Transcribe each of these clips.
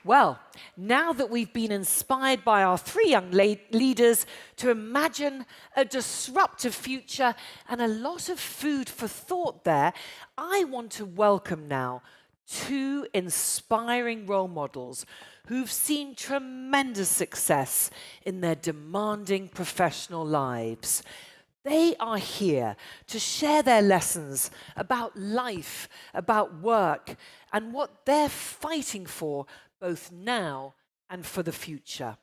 Well, now that we've been inspired by our three young leaders to imagine a disruptive future and a lot of food for thought there, I want to welcome now two inspiring role models who've seen tremendous success in their demanding professional lives. They are here to share their lessons about life, about work, and what they're fighting for both now and for the future.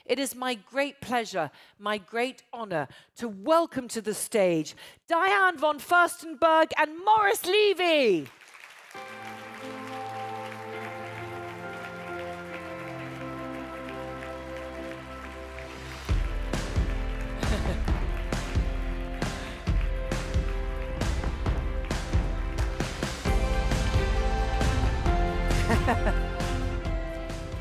It is my great pleasure, my great honor to welcome to the stage Diane von Furstenberg and Maurice Lévy.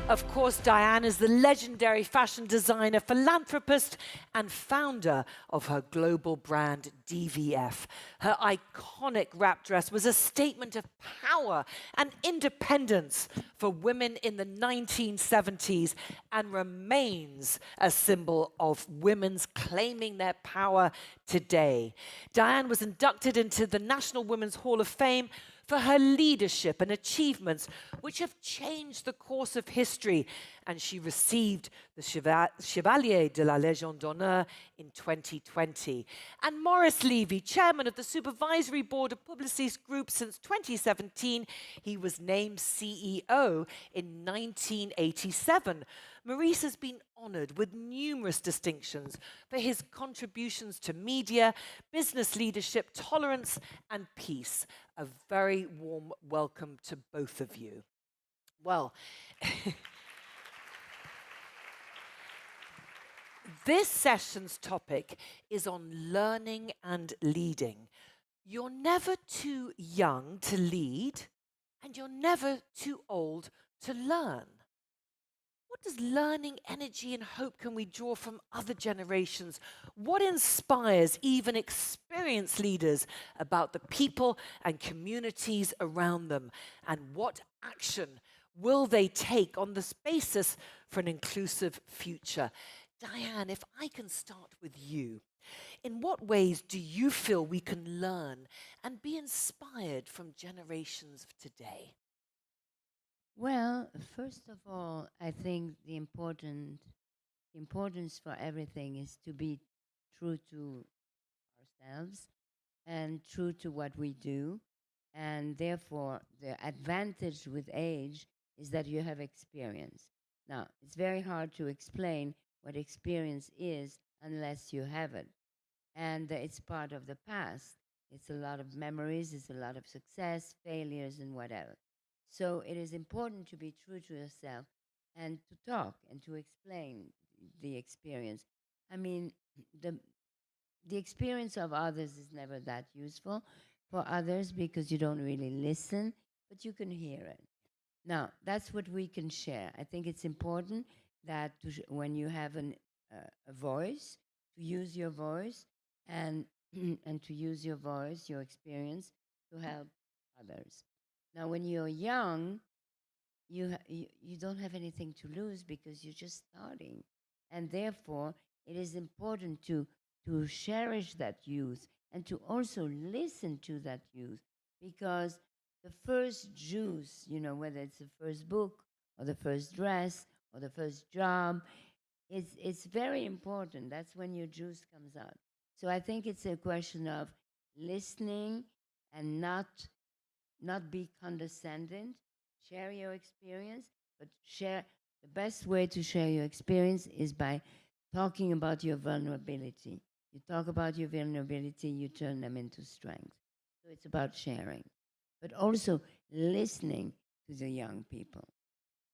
Of course, Diane is the legendary fashion designer, philanthropist, and founder of her global brand, DVF. Her iconic wrap dress was a statement of power and independence for women in the 1970s and remains a symbol of women's claiming their power today. Diane was inducted into the National Women's Hall of Fame for her leadership and achievements, which have changed the course of history. And she received the Chevalier de la Légion d'honneur in 2020. And Maurice Lévy, chairman of the Supervisory Board of Publicis Groupe since 2017, he was named CEO in 1987. Maurice has been honored with numerous distinctions for his contributions to media, business leadership, tolerance, and peace. A very warm welcome to both of you. Well, this session's topic is on learning and leading. You're never too young to lead, and you're never too old to learn. What does learning, energy, and hope can we draw from other generations? What inspires even experienced leaders about the people and communities around them? And what action will they take on this basis for an inclusive future? Diane, if I can start with you, in what ways do you feel we can learn and be inspired from generations of today? Well, first of all, I think the importance for everything is to be true to ourselves and true to what we do. And therefore, the advantage with age is that you have experience. Now, it's very hard to explain what experience is unless you have it. And it's part of the past. It's a lot of memories, it's a lot of success, failures, and whatever. So it is important to be true to yourself and to talk and to explain the experience. I mean, the experience of others is never that useful for others because you don't really listen, but you can hear it. Now, that's what we can share. I think it's important that when you have a voice, to use your voice and and to use your voice, your experience, to help others. Now, when you're young, you don't have anything to lose because you're just starting. And therefore, it is important to cherish that youth and to also listen to that youth because the first juice, whether it's the first book or the first dress or the first job, it's very important. That's when your juice comes out. So I think it's a question of listening and not be condescending, share your experience, but the best way to share your experience is by talking about your vulnerability. You talk about your vulnerability, you turn them into strength. So it's about sharing, but also listening to the young people.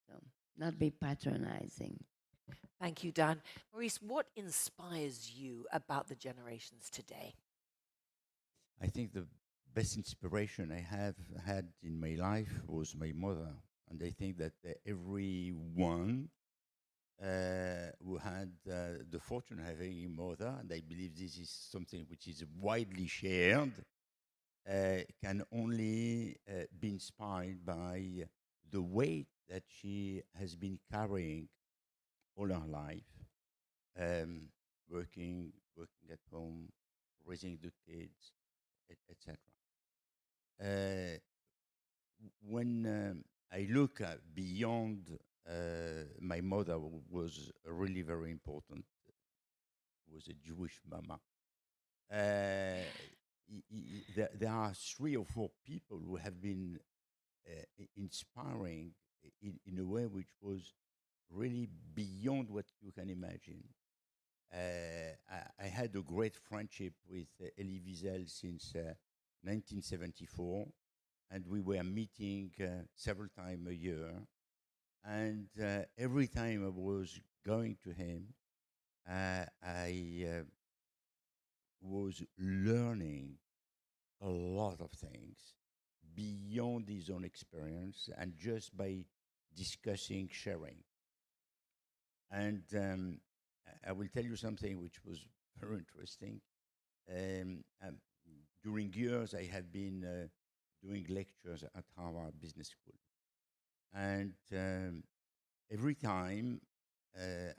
So not be patronizing. Thank you, Dan. Maurice, what inspires you about the generations today? I think the best inspiration I have had in my life was my mother. And I think that everyone who had the fortune of having a mother, and I believe this is something which is widely shared, can only be inspired by the way that she has been carrying all her life, working at home, raising the kids, etc. When I look beyond, my mother was really very important. Was a Jewish mama. There are 3 or 4 people who have been inspiring in a way which was really beyond what you can imagine. I had a great friendship with Elie Wiesel since 1974, and we were meeting several times a year. And every time I was going to him, I was learning a lot of things beyond his own experience and just by discussing, sharing. And I will tell you something which was very interesting. During years, I have been doing lectures at Harvard Business School. And every time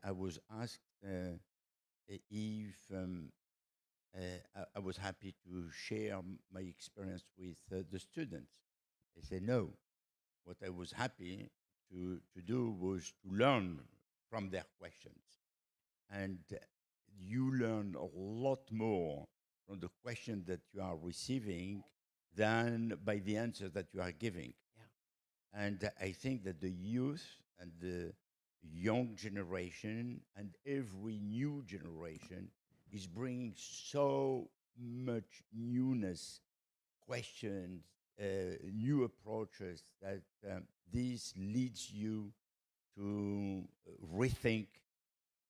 I was asked if I was happy to share my experience with the students. I said no. What I was happy to do was to learn from their questions. And you learn a lot more from the question that you are receiving than by the answer that you are giving. Yeah. And I think that the youth and the young generation and every new generation is bringing so much newness, questions, new approaches that this leads you to rethink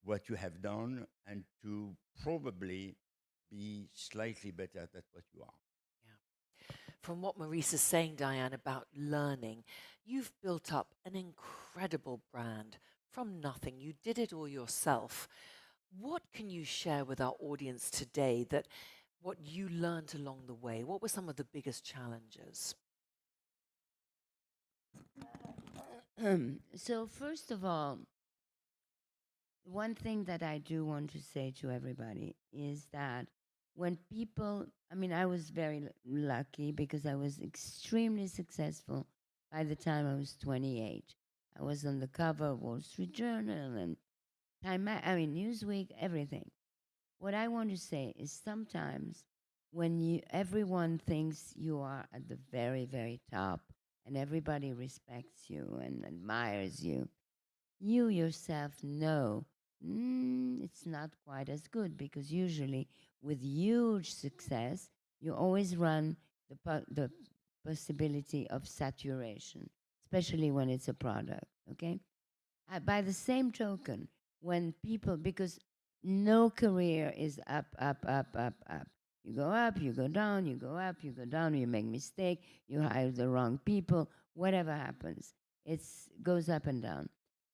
what you have done and to probably be slightly better at what you are. Yeah. From what Maurice is saying, Diane, about learning, you've built up an incredible brand from nothing. You did it all yourself. What can you share with our audience today that what you learned along the way? What were some of the biggest challenges? So first of all, one thing that I do want to say to everybody is that when people, I mean, I was very lucky because I was extremely successful by the time I was 28. I was on the cover of Wall Street Journal and Newsweek, everything. What I want to say is sometimes when everyone thinks you are at the very, very top and everybody respects you and admires you, you yourself know it's not quite as good, because usually with huge success, you always run the possibility of saturation, especially when it's a product, okay? By the same token, when people, because no career is up, up, up, up, up. You go up, you go down, you go up, you go down, you make mistake, you hire the wrong people, whatever happens, it goes up and down.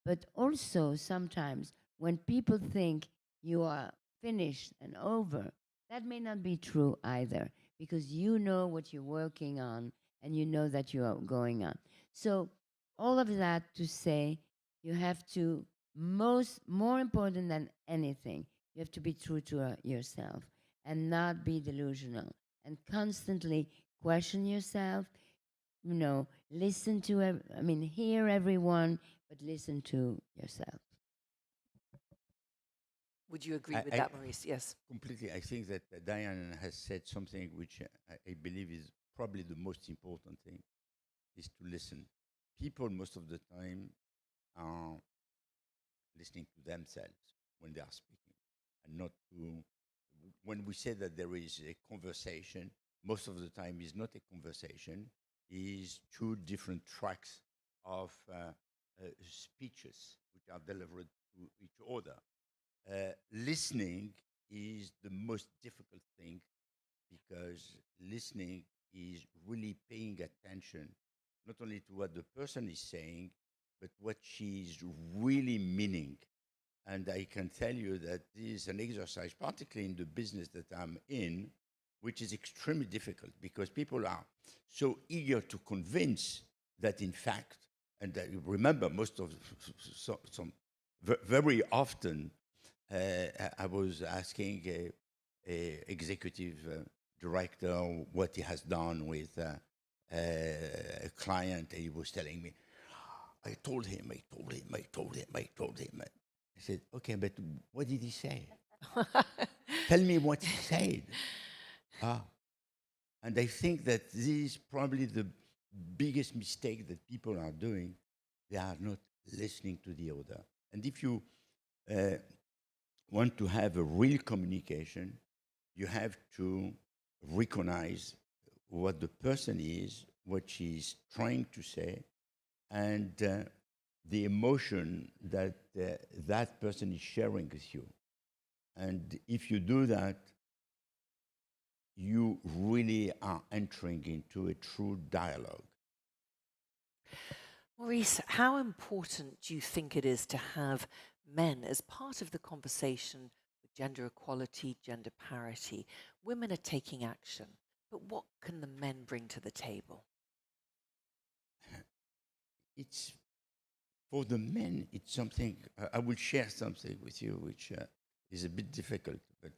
But also sometimes when people think you are finished and over, that may not be true either, because you know what you're working on and you know that you are going on. So all of that to say, you have to, more important than anything, you have to be true to yourself and not be delusional and constantly question yourself, listen to, hear everyone, but listen to yourself. Would you agree with that, Maurice? Yes. Completely. I think that Diane has said something which I believe is probably the most important thing, is to listen. People most of the time are listening to themselves when they are speaking, and not to, when we say that there is a conversation, most of the time is not a conversation, is 2 different tracks of speeches which are delivered to each other. Listening is the most difficult thing, because listening is really paying attention not only to what the person is saying, but what she's really meaning. And I can tell you that this is an exercise, particularly in the business that I'm in, which is extremely difficult, because people are so eager to convince that, in fact, And I remember most of very often I was asking a executive director what he has done with a client, and he was telling me, I told him. I said, okay, but what did he say? Tell me what he said. And I think that this is probably the biggest mistake that people are doing. They are not listening to the other. And if you want to have a real communication, you have to recognize what the person is, what she's trying to say, and the emotion that that person is sharing with you. And if you do that, you really are entering into a true dialogue. Maurice, how important do you think it is to have men as part of the conversation with gender equality, gender parity? Women are taking action, but what can the men bring to the table? It's for the men, it's something, I will share something with you, which is a bit difficult, but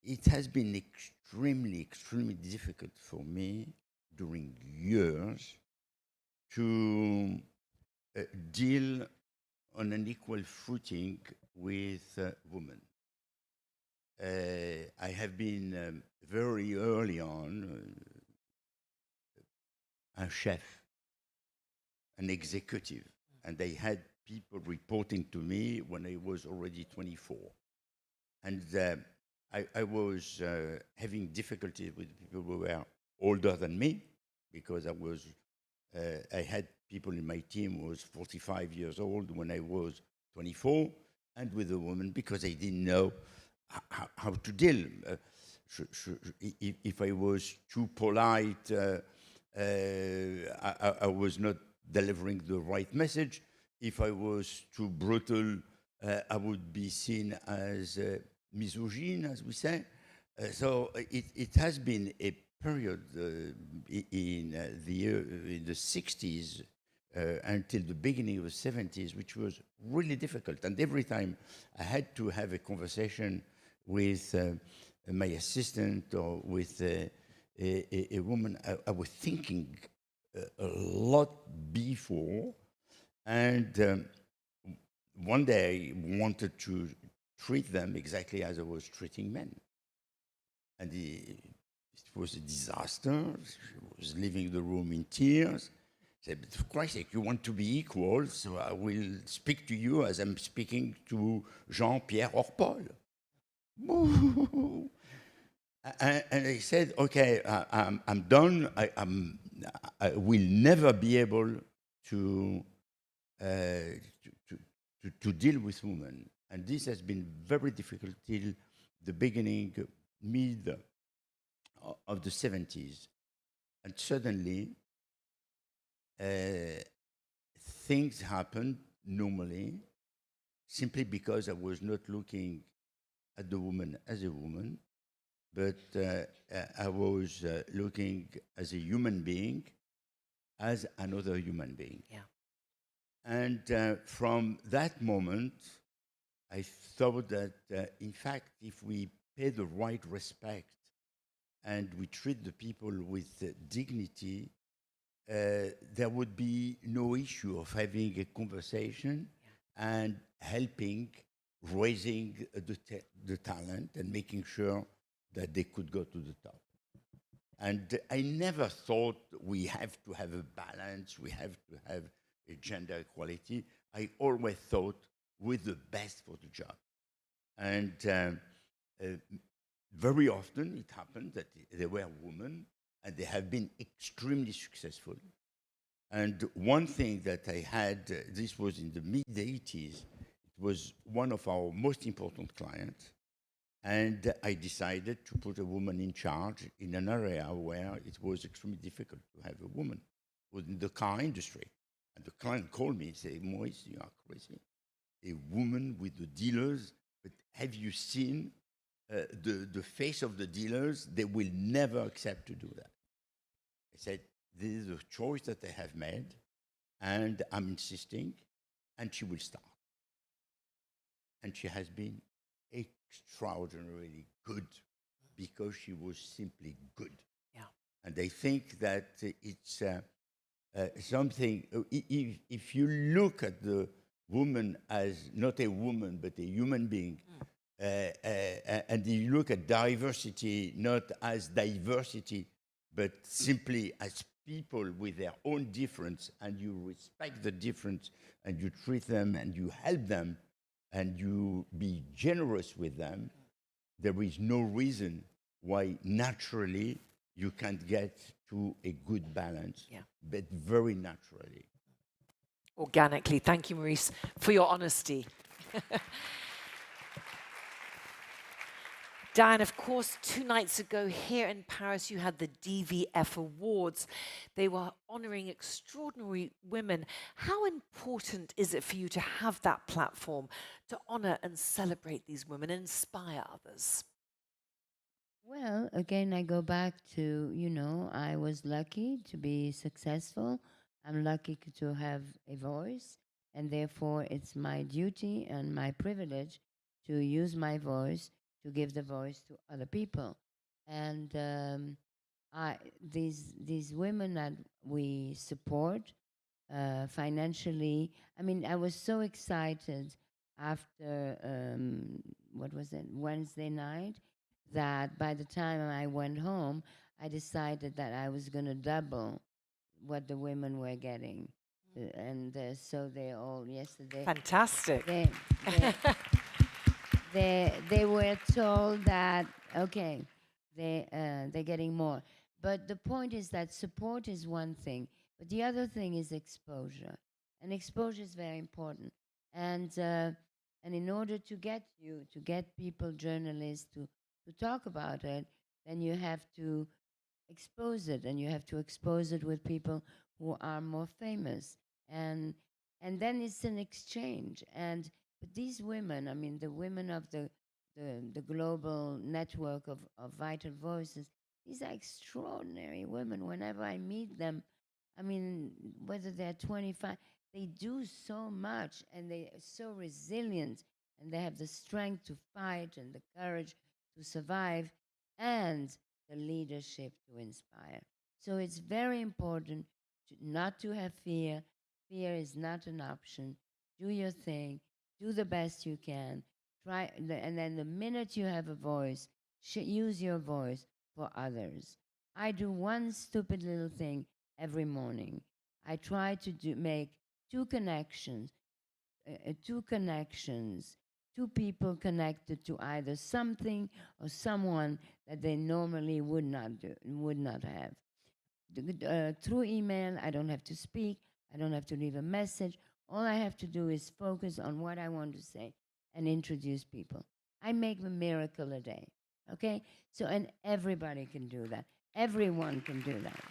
it has been extremely difficult for me during years to deal on an equal footing with women. I have been very early on a chef, an executive, and I had people reporting to me when I was already 24. And I was having difficulties with people who were older than me, because I had people in my team who was 45 years old when I was 24, and with a woman because I didn't know how to deal. If I was too polite, I was not delivering the right message. If I was too brutal, I would be seen as misogyne, as we say. So it has been a period in the 60s until the beginning of the 70s, which was really difficult. And every time I had to have a conversation with my assistant or with a woman, I was thinking a lot before. And one day I wanted to treat them exactly as I was treating men. And it was a disaster. She was leaving the room in tears. I said, but for Christ's sake, you want to be equal, so I will speak to you as I'm speaking to Jean-Pierre or Paul. And I said, okay, I'm done. I will never be able to deal with women. And this has been very difficult till the beginning, mid of the 70s. And suddenly, things happened normally, simply because I was not looking at the woman as a woman, but I was looking as a human being, as another human being. Yeah. And from that moment, I thought that, in fact, if we pay the right respect and we treat the people with dignity, there would be no issue of having a conversation and helping raising the talent and making sure that they could go to the top. And I never thought we have to have a balance, we have to have a gender equality. I always thought we're the best for the job. And very often it happened that they were women and they have been extremely successful. And one thing that I had, this was in the mid-80s, it was one of our most important clients. And I decided to put a woman in charge in an area where it was extremely difficult to have a woman, within the car industry. And the client called me and said, Maurice, you are crazy. A woman with the dealers, but have you seen the face of the dealers? They will never accept to do that. I said, this is a choice that they have made, and I'm insisting, and she will start. And she has been extraordinarily good because she was simply good. Yeah. And I think that it's something, if you look at the woman as not a woman, but a human being, and you look at diversity not as diversity, but simply as people with their own difference, and you respect the difference, and you treat them, and you help them, and you be generous with them, there is no reason why naturally you can't get to a good balance, but very naturally. Organically. Thank you, Maurice, for your honesty. Diane, of course, 2 nights ago here in Paris, you had the DVF Awards. They were honoring extraordinary women. How important is it for you to have that platform to honor and celebrate these women and inspire others? Well, again, I go back to, I was lucky to be successful. I'm lucky to have a voice, and therefore it's my duty and my privilege to use my voice to give the voice to other people. And these women that we support financially, I was so excited after, what was it, Wednesday night, that by the time I went home, I decided that I was going to double what the women were getting. And so they all, yesterday... Fantastic. They were told that, okay, they're getting more. But the point is that support is one thing, but the other thing is exposure. And exposure is very important. And in order to get people, journalists, to talk about it, then you have to expose it, and you have to expose it with people who are more famous. And then it's an exchange. But these women, the women of the global network of Vital Voices, these are extraordinary women. Whenever I meet them, whether they're 25, they do so much, and they are so resilient, and they have the strength to fight and the courage to survive, and the leadership to inspire. So it's very important not to have fear. Fear is not an option. Do your thing. Do the best you can. And then the minute you have a voice, use your voice for others. I do one stupid little thing every morning. I try to make two connections, two people connected to either something or someone that they normally would not have. Through email, I don't have to speak. I don't have to leave a message. All I have to do is focus on what I want to say and introduce people. I make a miracle a day, okay? So, and everybody can do that. Everyone can do that.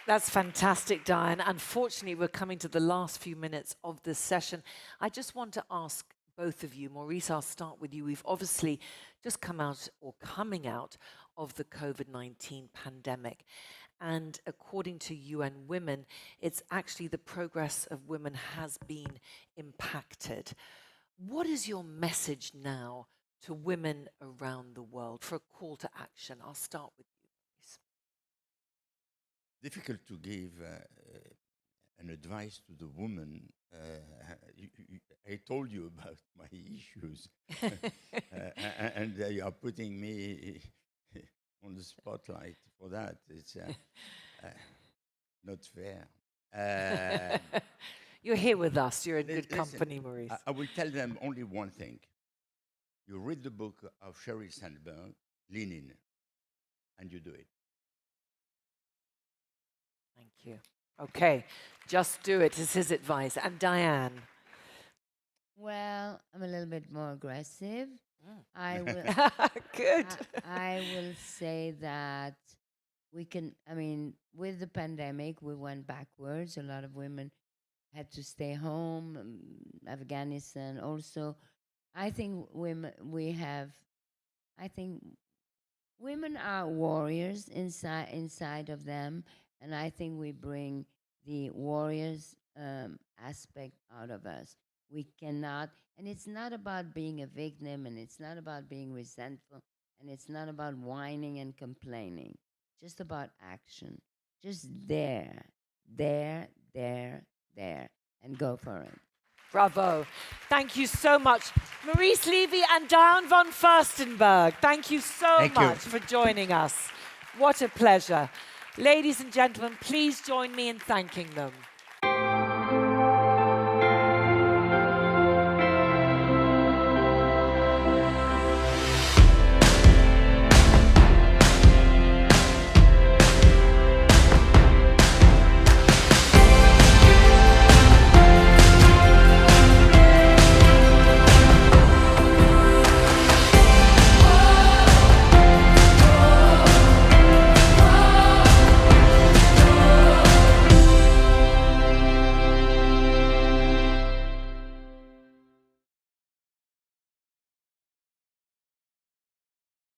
That's fantastic, Diane. Unfortunately, we're coming to the last few minutes of this session. I just want to ask both of you, Maurice, I'll start with you. We've obviously just coming out of the COVID-19 pandemic. And according to UN Women, it's actually the progress of women has been impacted. What is your message now to women around the world for a call to action? I'll start with you, Maurice. Difficult to give an advice to the woman. I told you about my issues, and you are putting me on the spotlight for that. It's not fair. You're here with us. You're in good company, Maurice. I will tell them only one thing. You read the book of Sheryl Sandberg, Lean In, and you do it. Thank you. Okay, just do it is his advice. And Diane? Well, I'm a little bit more aggressive. I will. Good. I will say that we can. With the pandemic, we went backwards. A lot of women had to stay home. Afghanistan also. I think women. I think women are warriors inside of them, and I think we bring the warriors aspect out of us. We cannot, and it's not about being a victim, and it's not about being resentful, and it's not about whining and complaining. Just about action. Just there, and go for it. Bravo. Thank you so much. Maurice Lévy and Diane von Furstenberg, thank you so much for joining us. What a pleasure. Ladies and gentlemen, please join me in thanking them.